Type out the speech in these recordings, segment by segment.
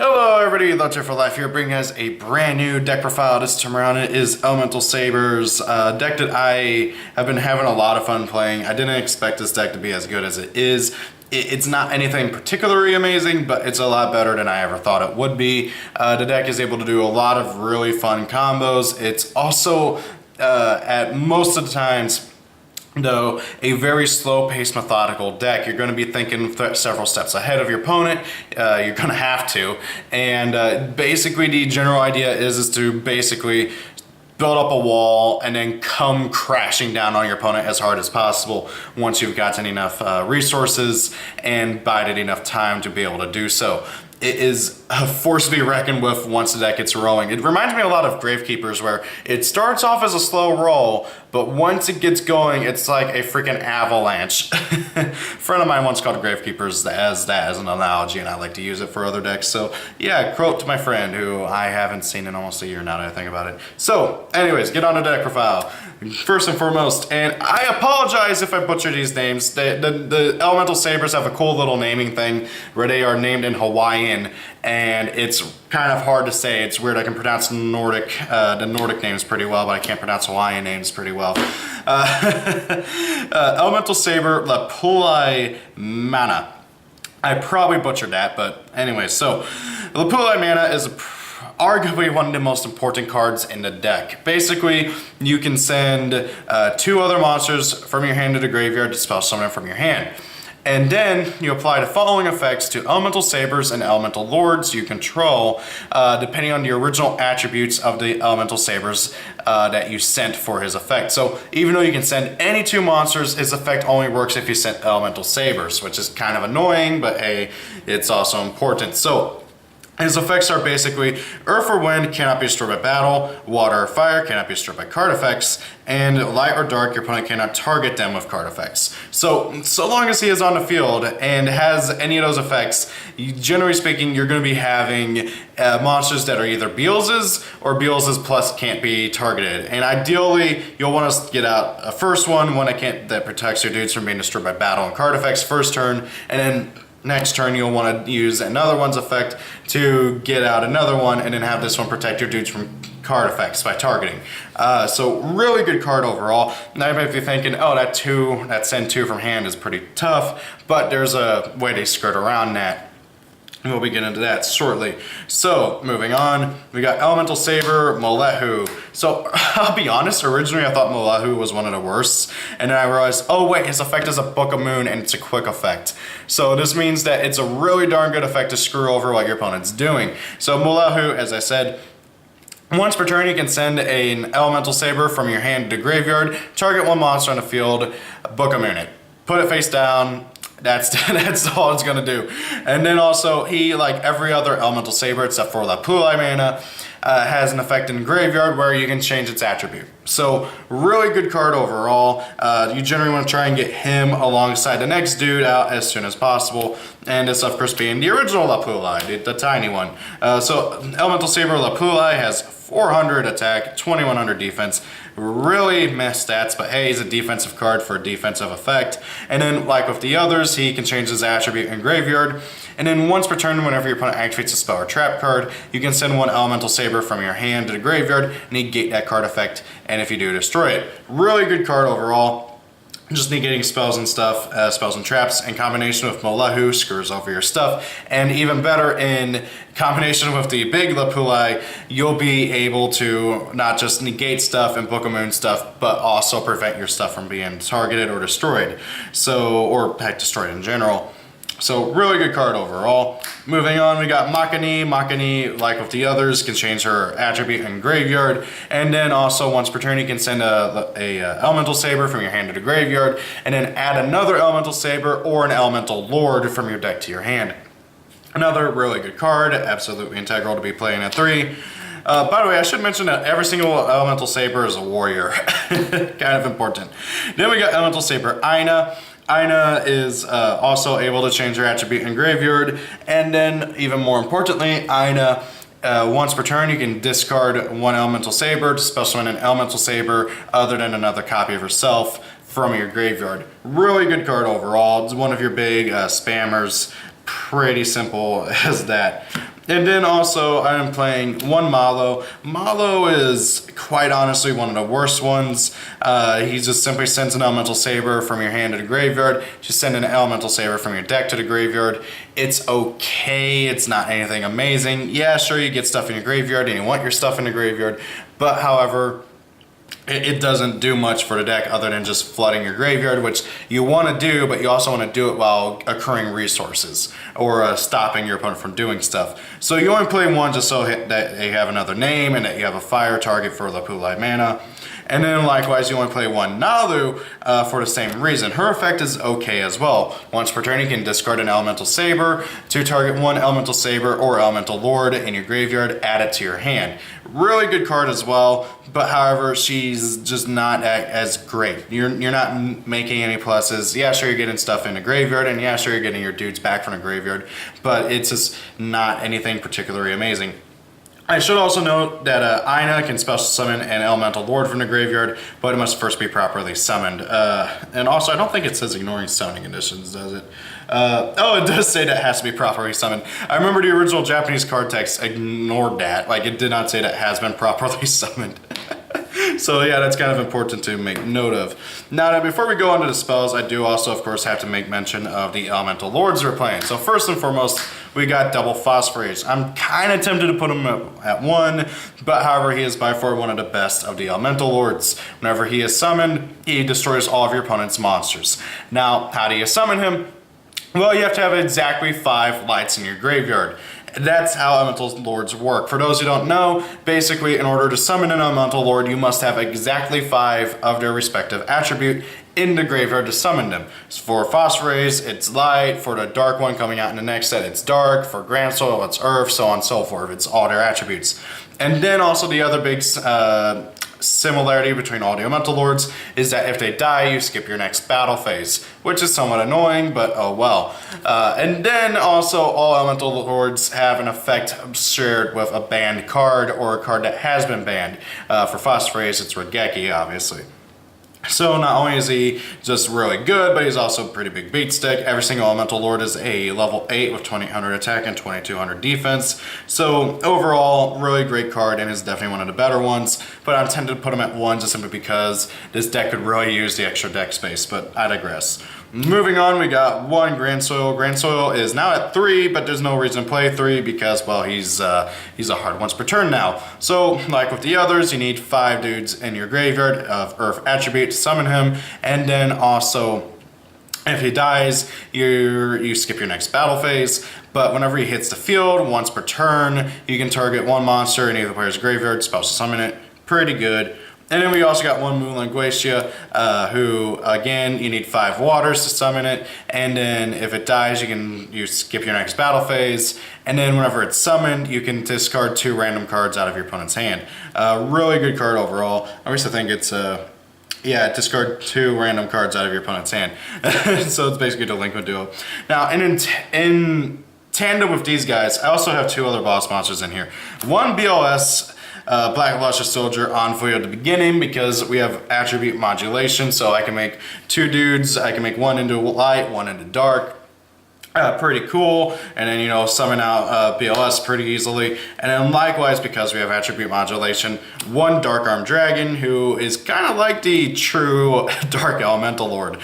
Hello everybody, Locher for Life here, bringing us a brand new deck profile. This time around it is Elementsaber's deck that I have been having a lot of fun playing. I didn't expect this deck to be as good as it is. It's not anything particularly amazing, but it's a lot better than I ever thought it would be. The deck is able to do a lot of really fun combos. It's also, at most of the times, though, a very slow-paced, methodical deck. You're going to be thinking several steps ahead of your opponent. You're going to have to. And basically, the general idea is to basically build up a wall and then come crashing down on your opponent as hard as possible once you've gotten enough resources and bided enough time to be able to do so. It is a force to be reckoned with once the deck gets rolling. It reminds me a lot of Gravekeepers, where it starts off as a slow roll, but once it gets going, it's like a freaking avalanche. A friend of mine once called Gravekeepers as an analogy, and I like to use it for other decks. So yeah, quote to my friend, who I haven't seen in almost a year now that I think about it. So anyways, get on the deck profile. First and foremost, and I apologize if I butcher these names. The Elementsabers have a cool little naming thing where they are named in Hawaiian, and it's kind of hard to say. It's weird. I can pronounce the Nordic names pretty well, but I can't pronounce Hawaiian names pretty well. Elementsaber Lapulai Mana. I probably butchered that, but anyway, so Lapulai Mana is arguably one of the most important cards in the deck. Basically, you can send two other monsters from your hand to the graveyard to spell summon from your hand. And then you apply the following effects to Elementsabers and Elemental Lords you control, depending on the original attributes of the Elementsabers that you sent for his effect. So even though you can send any two monsters, his effect only works if you sent Elementsabers, which is kind of annoying, but hey, it's also important. So his effects are basically Earth or Wind cannot be destroyed by battle, Water or Fire cannot be destroyed by card effects, and Light or Dark, your opponent cannot target them with card effects. So long as he is on the field and has any of those effects, generally speaking, you're going to be having monsters that are either Beelzes or Beelzes plus can't be targeted. And ideally, you'll want to get out a first one that protects your dudes from being destroyed by battle and card effects first turn, and then next turn you'll want to use another one's effect to get out another one, and then have this one protect your dudes from card effects by targeting. So really good card overall. Now you might be thinking, oh, that send two from hand is pretty tough, but there's a way to skirt around that. We'll be getting into that shortly. So, moving on, we got Elementsaber, Molehu. So, I'll be honest, originally I thought Molehu was one of the worst, and then I realized, oh wait, his effect is a Book of Moon, and it's a quick effect. So this means that it's a really darn good effect to screw over what your opponent's doing. So Molehu, as I said, once per turn, you can send an Elementsaber from your hand to the graveyard, target one monster on the field, Book of Moon it. Put it face down. That's all it's gonna do. And then also, he, like every other Elementsaber except for Lapulai Mana, has an effect in the graveyard where you can change its attribute. So really good card overall. You generally want to try and get him alongside the next dude out as soon as possible. And this, of course, being the original Lapulai, the tiny one. So Elementsaber Lapulai has 400 attack, 2100 defense. Really messed stats, but hey, he's a defensive card for a defensive effect. And then, like with the others, he can change his attribute in graveyard. And then once per turn, whenever your opponent activates a spell or trap card, you can send one Elementsaber from your hand to the graveyard, negate that card effect, and if you do, destroy it. Really good card overall. Just negating spells and stuff, spells and traps, in combination with Molehu screws over your stuff. And even better, in combination with the big Lapulai, you'll be able to not just negate stuff and Book of Moon stuff, but also prevent your stuff from being targeted or destroyed. So, or heck, destroyed in general. So really good card overall. Moving on, we got Makani. Makani, like with the others, can change her attribute in graveyard. And then also once per turn, you can send a Elementsaber from your hand to the graveyard, and then add another Elementsaber or an Elemental Lord from your deck to your hand. Another really good card, absolutely integral to be playing at 3. By the way, I should mention that every single Elementsaber is a warrior. Kind of important. Then we got Elementsaber Aina. Aina is also able to change her attribute in graveyard, and then even more importantly, Aina, once per turn you can discard one Elementsaber to special summon an Elementsaber other than another copy of herself from your graveyard. Really good card overall. It's one of your big spammers. Pretty simple as that. And then also I am playing one Malo. Malo is quite honestly one of the worst ones. He just simply sends an Elemental Saber from your hand to the graveyard. Just send an Elemental Saber from your deck to the graveyard. It's okay, it's not anything amazing. Yeah, sure, you get stuff in your graveyard and you want your stuff in the graveyard, but however, it doesn't do much for the deck other than just flooding your graveyard, which you want to do, but you also want to do it while accruing resources or stopping your opponent from doing stuff. So you only play one just so that they have another name and that you have a fire target for Lapulai mana. And then likewise, you want to play one Nalu for the same reason. Her effect is okay as well. Once per turn, you can discard an Elemental Saber to target one Elemental Saber or Elemental Lord in your graveyard, add it to your hand. Really good card as well, but however, she's just not as great. You're not making any pluses. Yeah, sure, you're getting stuff in the graveyard, and yeah, sure, you're getting your dudes back from the graveyard, but it's just not anything particularly amazing. I should also note that Ina can special summon an Elemental Lord from the graveyard, but it must first be properly summoned. And also, I don't think it says ignoring summoning conditions, does it? Oh, it does say that it has to be properly summoned. I remember the original Japanese card text ignored that. Like, it did not say that it has been properly summoned. So yeah, that's kind of important to make note of. Now, before we go on to the spells, I do also, of course, have to make mention of the Elemental Lords we're playing. So first and foremost, we got Double Phosphorase. I'm kind of tempted to put him at 1, but however, he is by far one of the best of the Elemental Lords. Whenever he is summoned, he destroys all of your opponent's monsters. Now, how do you summon him? Well, you have to have exactly 5 lights in your graveyard. That's how Elemental Lords work. For those who don't know, basically in order to summon an Elemental Lord, you must have exactly 5 of their respective attribute in the graveyard to summon them. So for Phosphorase, it's light. For the dark one coming out in the next set, it's dark. For Grand Soil, it's earth, so on and so forth. It's all their attributes. And then also the other big similarity between all the Elemental Lords is that if they die, you skip your next battle phase, which is somewhat annoying, but oh well. And then also all Elemental Lords have an effect shared with a banned card or a card that has been banned. For Phosphorase, it's Regeki, obviously. So not only is he just really good, but he's also a pretty big beat stick. Every single Elemental Lord is a level 8 with 2800 attack and 2200 defense. So overall, really great card and is definitely one of the better ones. But I'm tempted to put him at 1 just simply because this deck could really use the extra deck space, but I digress. Moving on, we got 1 Grand Soil. Grand Soil is now at 3, but there's no reason to play 3 because, well, he's a hard once per turn now. So, like with the others, you need 5 dudes in your graveyard of Earth attribute to summon him, and then also, if he dies, you skip your next battle phase. But whenever he hits the field, once per turn, you can target 1 monster in either player's graveyard, special summon it. Pretty good. And then we also got 1 Moonlight Glacia, who, again, you need 5 waters to summon it, and then if it dies, you skip your next battle phase, and then whenever it's summoned, you can discard 2 random cards out of your opponent's hand. Really good card overall. I used to think it's, yeah, discard 2 random cards out of your opponent's hand. So it's basically a Delinquent Duo. Now, in tandem with these guys, I also have 2 other boss monsters in here. 1 BLS, Black Luscious Soldier Envoy at the beginning because we have attribute modulation, so I can make 2 dudes. I can make 1 into light, 1 into dark. Pretty cool, and then, you know, summon out BLS pretty easily. And then likewise, because we have attribute modulation, 1 Dark Arm Dragon, who is kind of like the true Dark Elemental Lord.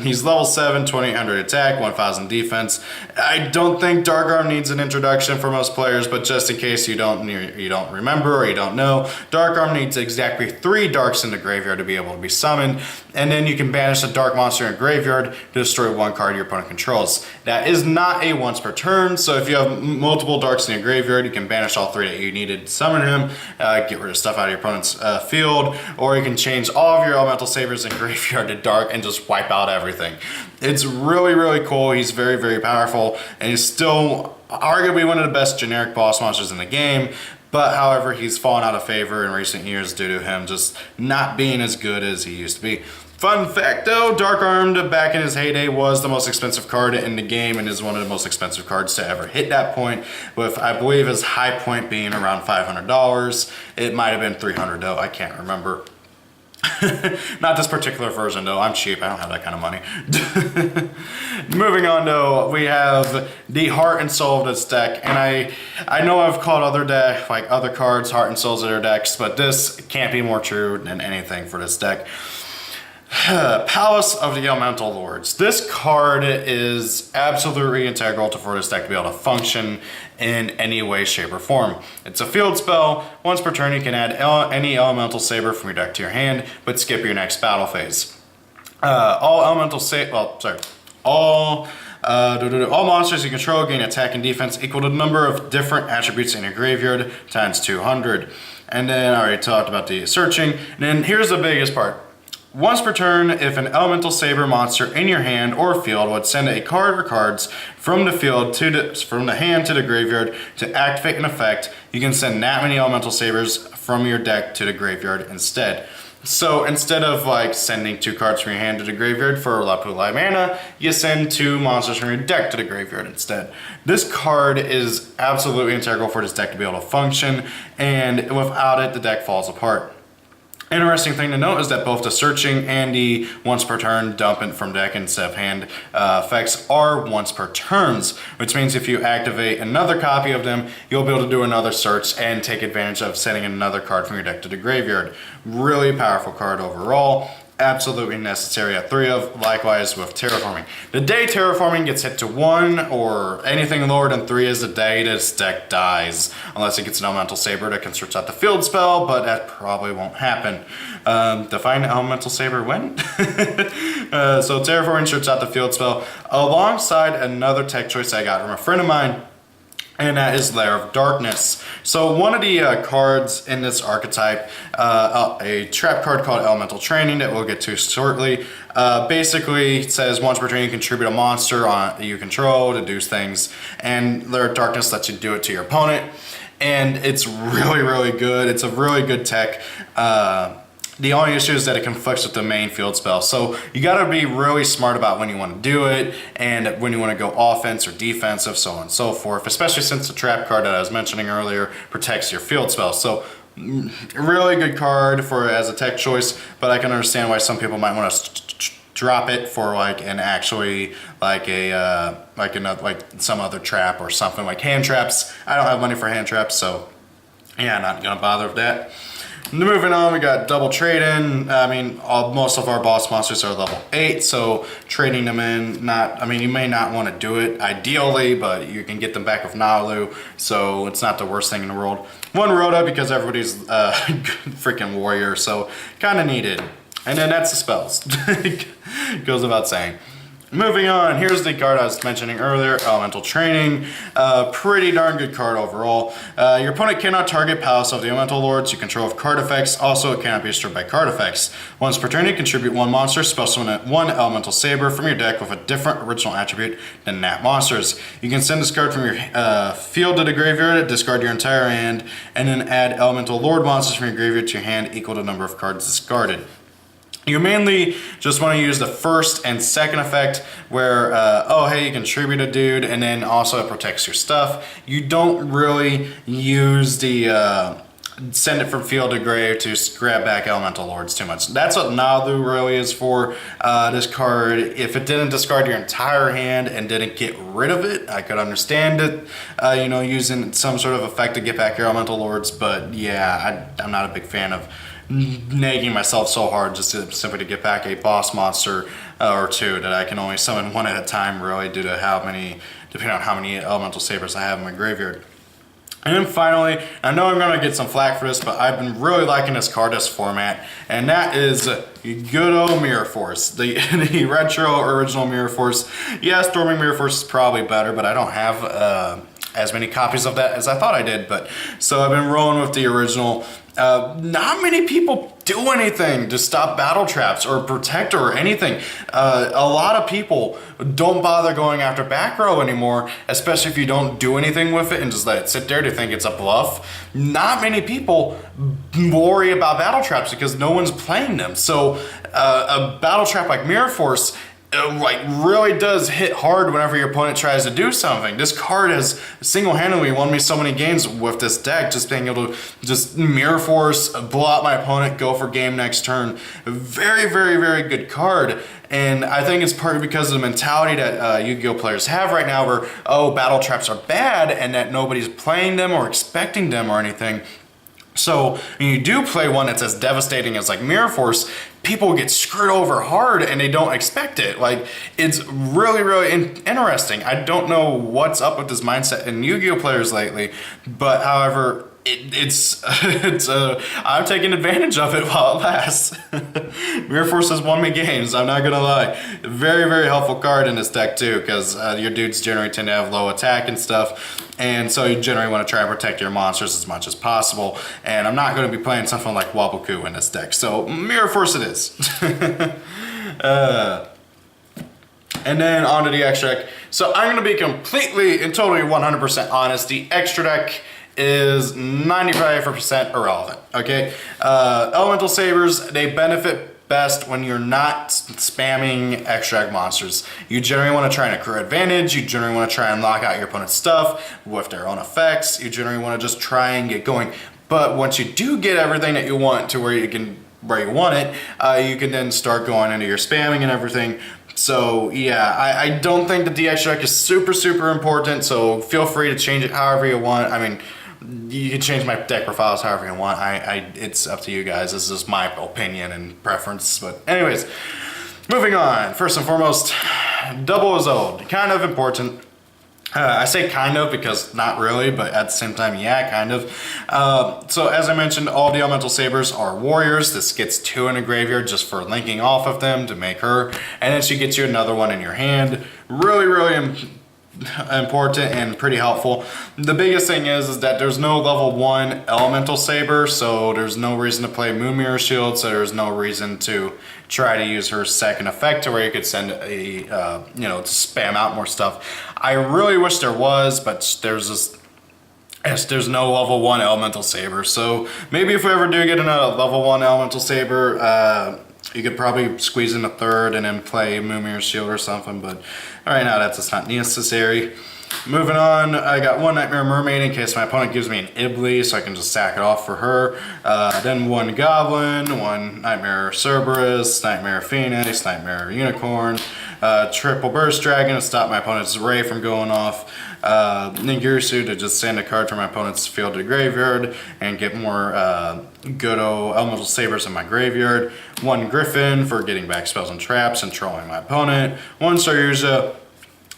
He's level 7, 2800 attack, 1000 defense. I don't think Dark Arm needs an introduction for most players, but just in case you don't remember or you don't know, Dark Arm needs exactly 3 darks in the graveyard to be able to be summoned, and then you can banish a dark monster in graveyard to destroy 1 card your opponent controls. That is not a once per turn, so if you have multiple darks in your graveyard, you can banish all 3 that you needed to summon him, get rid of stuff out of your opponent's field, or you can change all of your Elemental Sabers in graveyard to dark and just wipe out everything. It's really, really cool. He's very, very powerful, and he's still arguably one of the best generic boss monsters in the game. But however, he's fallen out of favor in recent years due to him just not being as good as he used to be. Fun fact though, Dark Armed back in his heyday was the most expensive card in the game and is one of the most expensive cards to ever hit that point, with I believe his high point being around $500. It might have been $300 though, I can't remember. Not this particular version though, I'm cheap, I don't have that kind of money. Moving on though, we have the heart and soul of this deck, and I know I've called other cards heart and souls of their decks, but this can't be more true than anything for this deck. Palace of the Elemental Lords. This card is absolutely integral for this deck to be able to function in any way, shape, or form. It's a field spell. Once per turn, you can add any elemental saber from your deck to your hand, but skip your next battle phase. All monsters you control gain attack and defense equal to the number of different attributes in your graveyard times 200. And then I already talked about the searching. And then here's the biggest part. Once per turn, if an elemental saber monster in your hand or field would send a card or cards from the field from the hand to the graveyard to activate an effect, you can send that many elemental sabers from your deck to the graveyard instead. So instead of like sending 2 cards from your hand to the graveyard for Lapula mana, you send 2 monsters from your deck to the graveyard instead. This card is absolutely integral for this deck to be able to function, and without it, the deck falls apart. Interesting thing to note is that both the searching and the once per turn dumping from deck instead of hand effects are once per turns, which means if you activate another copy of them, you'll be able to do another search and take advantage of sending another card from your deck to the graveyard. Really powerful card overall. Absolutely necessary at 3 of, likewise with terraforming. The day terraforming gets hit to 1 or anything lower than 3 is the day this deck dies, unless it gets an elemental saber that can search out the field spell, but that probably won't happen. Define elemental saber when? So terraforming searches out the field spell alongside another tech choice I got from a friend of mine, and that is Lair of Darkness. So one of the cards in this archetype, a trap card called Elemental Training that we'll get to shortly, basically says once per turn you contribute a monster you control to do things, and Lair of Darkness lets you do it to your opponent, and it's really, really good. It's a really good tech. The only issue is that it conflicts with the main field spell. So you gotta be really smart about when you wanna do it and when you wanna go offense or defensive, so on and so forth, especially since the trap card that I was mentioning earlier protects your field spell. So really good card for as a tech choice, but I can understand why some people might wanna drop it for like an actually like some other trap or something like hand traps. I don't have money for hand traps, so yeah, not gonna bother with that. Moving on, we got double trade-in. I mean, most of our boss monsters are level 8, so trading them in, you may not want to do it ideally, but you can get them back with Nalu, so it's not the worst thing in the world. 1 Rhoda because everybody's freaking warrior, so kind of needed. And then that's the spells. Goes without saying. Moving on, here's the card I was mentioning earlier, Elemental Training. Pretty darn good card overall. Your opponent cannot target Palace of the Elemental Lords you control with card effects. Also, it cannot be destroyed by card effects. Once per turn, you contribute 1 monster, special summon 1 Elemental Saber from your deck with a different original attribute than that monster's. You can send this card from your field to the graveyard, discard your entire hand, and then add Elemental Lord monsters from your graveyard to your hand equal to the number of cards discarded. You mainly just want to use the first and second effect where, oh hey, you contribute a dude, and then also it protects your stuff. You don't really use the send it from field to grave to grab back Elemental Lords too much. That's what Nalu really is for. This card, if it didn't discard your entire hand and didn't get rid of it, I could understand it, using some sort of effect to get back your Elemental Lords, but yeah, I'm not a big fan of nagging myself so hard just simply to get back a boss monster or 2 that I can only summon 1 at a time, really, depending on how many Elemental Sabers I have in my graveyard. And then finally, I know I'm gonna get some flack for this, but I've been really liking this Cardist format, and that is good old Mirror Force, the retro original Mirror Force. Yeah, Storming Mirror Force is probably better, but I don't have as many copies of that as I thought I did. But so I've been rolling with the original. Not many people do anything to stop battle traps or protect or anything. A lot of people don't bother going after back row anymore, especially if you don't do anything with it and just let it sit there to think it's a bluff. Not many people worry about battle traps because no one's playing them. So a battle trap like Mirror Force like really does hit hard whenever your opponent tries to do something. This card has single-handedly won me so many games with this deck, just being able to just mirror force, blow out my opponent, go for game next turn. Very, very, very good card. And I think it's partly because of the mentality that Yu-Gi-Oh players have right now where, oh, battle traps are bad and that nobody's playing them or expecting them or anything. So when you do play one that's as devastating as like Mirror Force, people get screwed over hard and they don't expect it. Like, it's really, really interesting. I don't know what's up with this mindset in Yu-Gi-Oh players lately, but however, I'm taking advantage of it while it lasts. Mirror Force has won me games, I'm not gonna lie. Very, very helpful card in this deck too, because your dudes generally tend to have low attack and stuff, and so you generally want to try and protect your monsters as much as possible, and I'm not going to be playing something like Waboku in this deck, so Mirror Force it is. And then on to the extra deck. So I'm going to be completely and totally 100% honest. The extra deck is 95% irrelevant, okay? Elemental Sabers, they benefit best when you're not spamming extra monsters. You generally want to try and accrue advantage, you generally want to try and lock out your opponent's stuff with their own effects, you generally want to just try and get going. But once you do get everything that you want to where you want it, you can then start going into your spamming and everything. So yeah, I don't think the extra deck is super, super important, so feel free to change it however you want. I mean, you can change my deck profiles however you want. It's up to you guys. This is my opinion and preference. But anyways, moving on. First and foremost, Double is old. Kind of important. I say kind of because not really, but at the same time, yeah, kind of. So as I mentioned, all the Elemental Sabers are warriors. This gets 2 in a graveyard just for linking off of them to make her. And then she gets you another one in your hand. Really, really important and pretty helpful. The biggest thing is that there's no level 1 Elemental Saber, so there's no reason to play Moon Mirror Shield, so there's no reason to try to use her second effect to where you could send a, you know, to spam out more stuff. I really wish there was, but there's no level 1 Elemental Saber, so maybe if we ever do get another level 1 Elemental Saber, you could probably squeeze in a third and then play Moon Mirror Shield or something, but right now that's just not necessary. Moving on, I got 1 Nightmare Mermaid in case my opponent gives me an Iblis, so I can just sack it off for her. Then 1 Goblin, 1 Nightmare Cerberus, Nightmare Phoenix, Nightmare Unicorn, triple Burst Dragon to stop my opponent's Ray from going off. Ningirsu to just send a card from my opponent's field to the graveyard and get more good old Elemental Sabers in my graveyard. 1 Griffin for getting back spells and traps and trolling my opponent. 1 Saryuja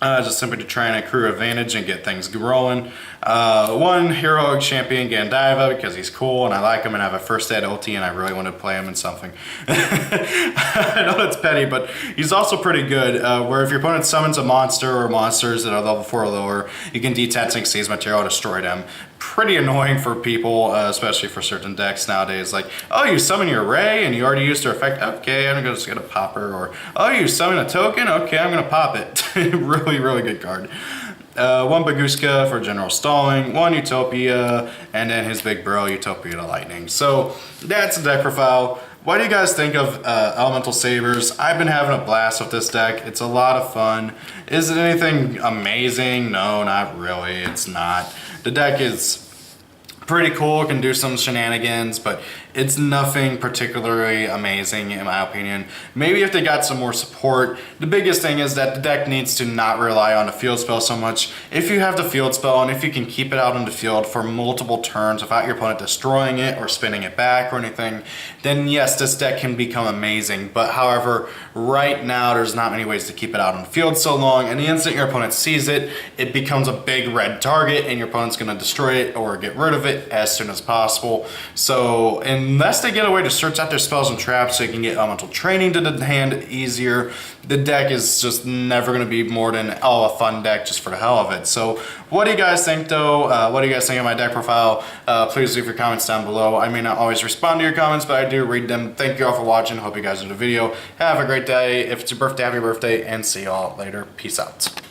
just simply to try and accrue advantage and get things rolling. 1 Heroic Champion Gandaiva because he's cool and I like him and I have a first ed ulti and I really want to play him in something. I know that's petty, but he's also pretty good where if your opponent summons a monster or monsters that are level 4 or lower, you can detach Xyz material and destroy them. Pretty annoying for people, especially for certain decks nowadays. Like, oh, you summon your Ray and you already used her effect? Okay, I'm just gonna pop her. Or, oh, you summon a token? Okay, I'm gonna pop it. Really, really good card. 1 Baguska for general stalling, 1 Utopia, and then his big bro, Utopia to Lightning. So that's the deck profile. What do you guys think of Elemental Sabers? I've been having a blast with this deck. It's a lot of fun. Is it anything amazing? No, not really. It's not. The deck is pretty cool, it can do some shenanigans, but it's nothing particularly amazing in my opinion. Maybe if they got some more support. The biggest thing is that the deck needs to not rely on the field spell so much. If you have the field spell and if you can keep it out on the field for multiple turns without your opponent destroying it or spinning it back or anything, then yes, this deck can become amazing. But however, right now there's not many ways to keep it out on the field so long, and the instant your opponent sees it, it becomes a big red target and your opponent's gonna destroy it or get rid of it as soon as possible. So unless they get a way to search out their spells and traps so you can get elemental training to the hand easier, the deck is just never going to be more than, oh, a fun deck just for the hell of it. So what do you guys think though? What do you guys think of my deck profile? Please leave your comments down below. I may not always respond to your comments, but I do read them. Thank you all for watching. Hope you guys enjoyed the video. Have a great day. If it's your birthday, happy birthday, and see y'all later. Peace out.